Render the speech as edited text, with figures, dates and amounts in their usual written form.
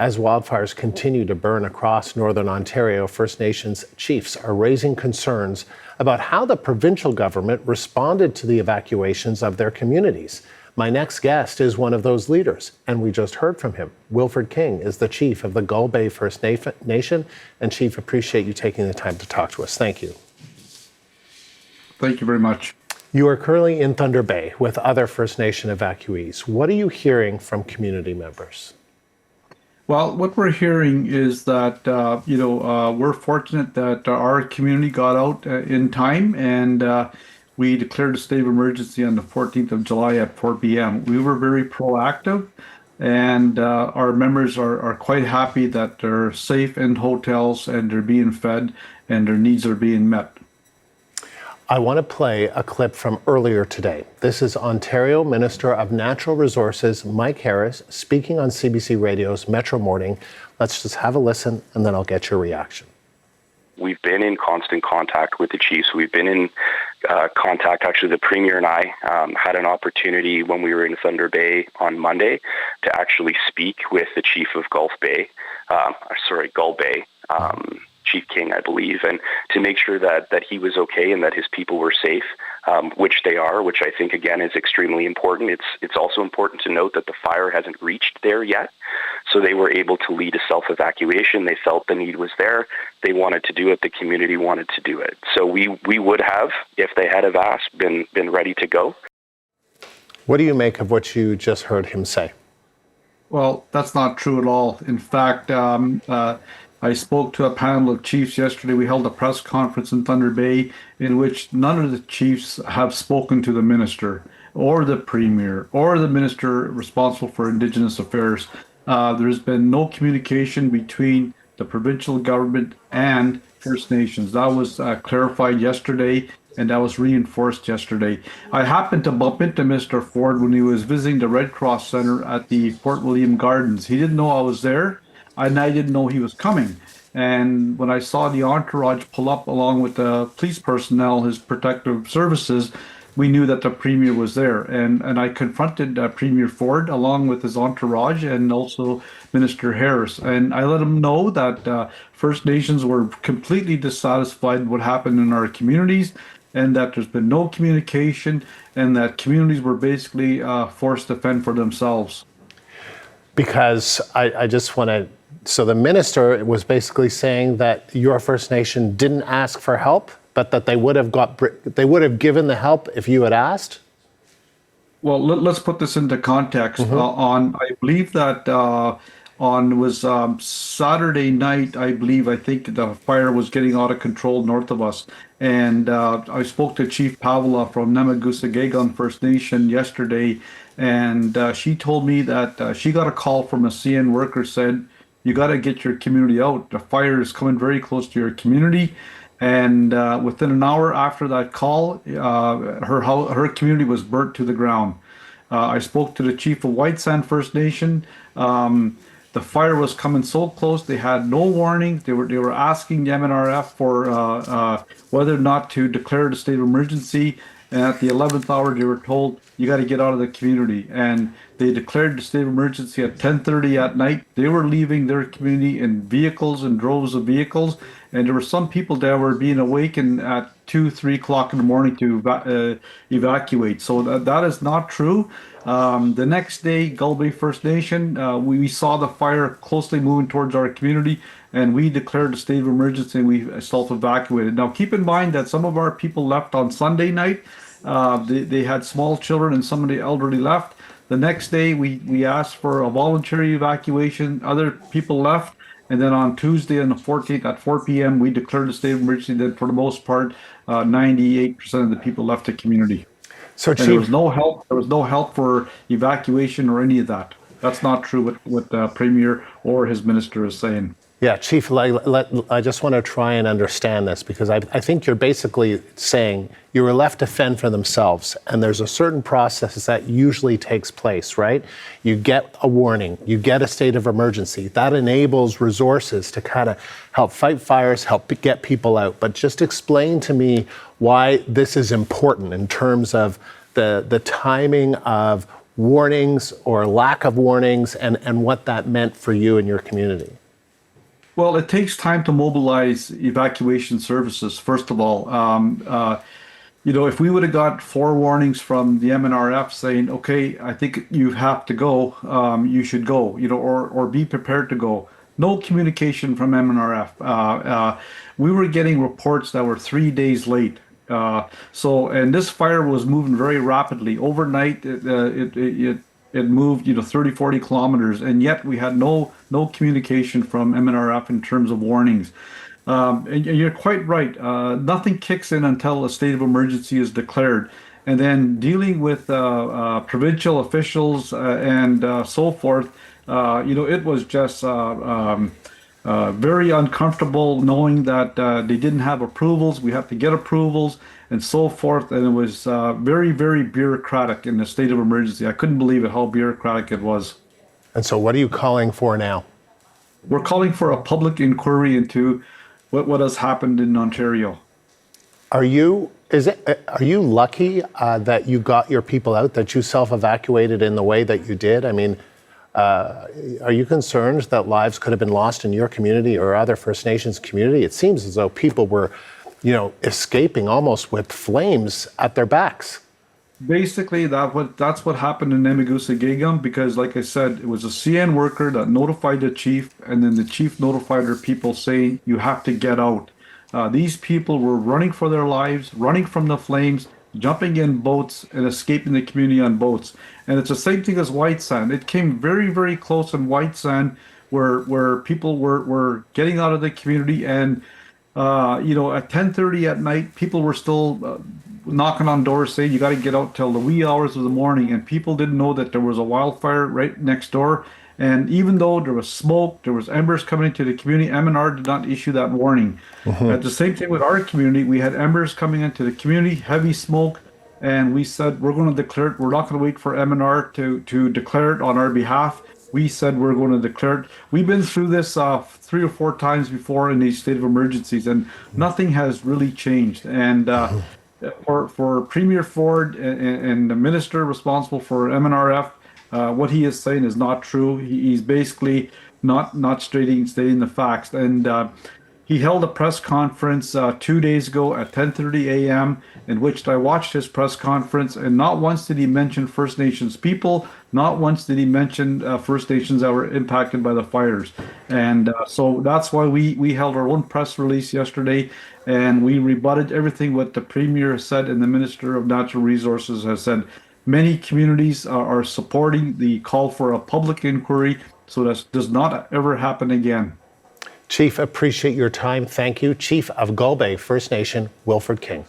As wildfires continue to burn across Northern Ontario, First Nations chiefs are raising concerns about how the provincial government responded to the evacuations of their communities. My next guest is one of those leaders, and we just heard from him. Wilfred King is the chief of the Gull Bay First Nation. And Chief, appreciate you taking the time to talk to us. Thank you. Thank you very much. You are currently in Thunder Bay with other First Nation evacuees. What are you hearing from community members? Well, what we're hearing is that, we're fortunate that our community got out in time, and we declared a state of emergency on the 14th of July at 4 p.m. We were very proactive, and our members are quite happy that they're safe in hotels and they're being fed and their needs are being met. I want to play a clip from earlier today. This is Ontario Minister of Natural Resources, Mike Harris, speaking on CBC Radio's Metro Morning. Let's just have a listen, and then I'll get your reaction. We've been in constant contact with the chiefs. We've been in contact, actually the Premier and I had an opportunity when we were in Thunder Bay on Monday to actually speak with the chief of Gull Bay, Chief King, I believe, and to make sure that he was okay and that his people were safe, which they are, which I think, again, is extremely important. It's also important to note that the fire hasn't reached there yet, so they were able to lead a self-evacuation. They felt the need was there. They wanted to do it. The community wanted to do it. So we would have, if they had have asked, been ready to go. What do you make of what you just heard him say? Well, that's not true at all. In fact, I spoke to a panel of chiefs yesterday. We held a press conference in Thunder Bay in which none of the chiefs have spoken to the minister or the premier or the minister responsible for Indigenous affairs. There's been no communication between the provincial government and First Nations. That was clarified yesterday, and that was reinforced yesterday. I happened to bump into Mr. Ford when he was visiting the Red Cross Center at the Fort William Gardens. He didn't know I was there, and I didn't know he was coming. And when I saw the entourage pull up along with the police personnel, his protective services, we knew that the Premier was there. And I confronted Premier Ford along with his entourage and also Minister Harris. And I let him know that First Nations were completely dissatisfied with what happened in our communities, and that there's been no communication, and that communities were basically forced to fend for themselves. Because I just want to, so the minister was basically saying that your First Nation didn't ask for help, but that they would have given the help if you had asked? Well, let's put this into context. I believe that on Saturday night, I think the fire was getting out of control north of us. And I spoke to Chief Pavla from Namagusa-Gagon First Nation yesterday, and she told me that she got a call from a CN worker said, you got to get your community out. The fire is coming very close to your community. And within an hour after that call, her community was burnt to the ground. I spoke to the chief of White Sand First Nation. The fire was coming so close, they had no warning. They were asking the MNRF for whether or not to declare the state of emergency. And at the 11th hour, they were told, you got to get out of the community. And they declared the state of emergency at 10:30 at night. They were leaving their community in vehicles and droves of vehicles. And there were some people that were being awakened at 2-3 o'clock in the morning to evacuate. So that is not true. The next day, Gull Bay First Nation, we saw the fire closely moving towards our community, and we declared a state of emergency and we self-evacuated. Now, keep in mind that some of our people left on Sunday night. They had small children and some of the elderly left. The next day, we asked for a voluntary evacuation. Other people left. And then on Tuesday on the 14th at 4 p.m., we declared a state of emergency. That for the most part, 98% of the people left the community. So, Chief, there was no help. There was no help for evacuation or any of that. That's not true what the Premier or his minister is saying. Yeah, Chief, I just want to try and understand this, because I think you're basically saying you were left to fend for themselves, and there's a certain process that usually takes place, right? You get a warning, you get a state of emergency. That enables resources to kind of help fight fires, help get people out. But just explain to me why this is important in terms of the timing of warnings or lack of warnings and what that meant for you and your community? Well, it takes time to mobilize evacuation services, first of all. If we would have got 4 warnings from the MNRF saying, okay, I think you have to go, you should go, or be prepared to go. No communication from MNRF. We were getting reports that were 3 days late. And this fire was moving very rapidly. Overnight, it moved, 30, 40 kilometers, and yet we had no communication from MNRF in terms of warnings. And you're quite right. Nothing kicks in until a state of emergency is declared. And then dealing with provincial officials and so forth, it was just very uncomfortable knowing that they didn't have approvals. We have to get approvals and so forth. And it was very, very bureaucratic in the state of emergency. I couldn't believe it, how bureaucratic it was. And so what are you calling for now? We're calling for a public inquiry into what has happened in Ontario. Are you lucky that you got your people out, that you self-evacuated in the way that you did? I mean, are you concerned that lives could have been lost in your community or other First Nations community? It seems as though people were, escaping almost with flames at their backs. Basically, that's what happened in Nemigusagigam, because, like I said, it was a CN worker that notified the chief, and then the chief notified her people saying, you have to get out. These people were running for their lives, running from the flames, jumping in boats and escaping the community on boats. And it's the same thing as White Sand. It came very, very close in White Sand where people were getting out of the community, and at 10:30 at night, people were still knocking on doors saying you got to get out till the wee hours of the morning, and people didn't know that there was a wildfire right next door. And even though there was smoke, there was embers coming into the community, MNR did not issue that warning. At the same thing with our community, we had embers coming into the community, heavy smoke, and we said we're going to declare it. We're not going to wait for MNR to declare it on our behalf. We said we're going to declare it. We've been through this 3 or 4 times before in these state of emergencies, and nothing has really changed. And for Premier Ford and the minister responsible for MNRF, what he is saying is not true. He's basically not stating the facts. And he held a press conference 2 days ago at 10:30 a.m. in which I watched his press conference, and not once did he mention First Nations people. Not once did he mention First Nations that were impacted by the fires. And so that's why we held our own press release yesterday, and we rebutted everything what the Premier said and the Minister of Natural Resources has said. Many communities are supporting the call for a public inquiry so that does not ever happen again. Chief, appreciate your time. Thank you. Chief of Gulbey First Nation, Wilfred King.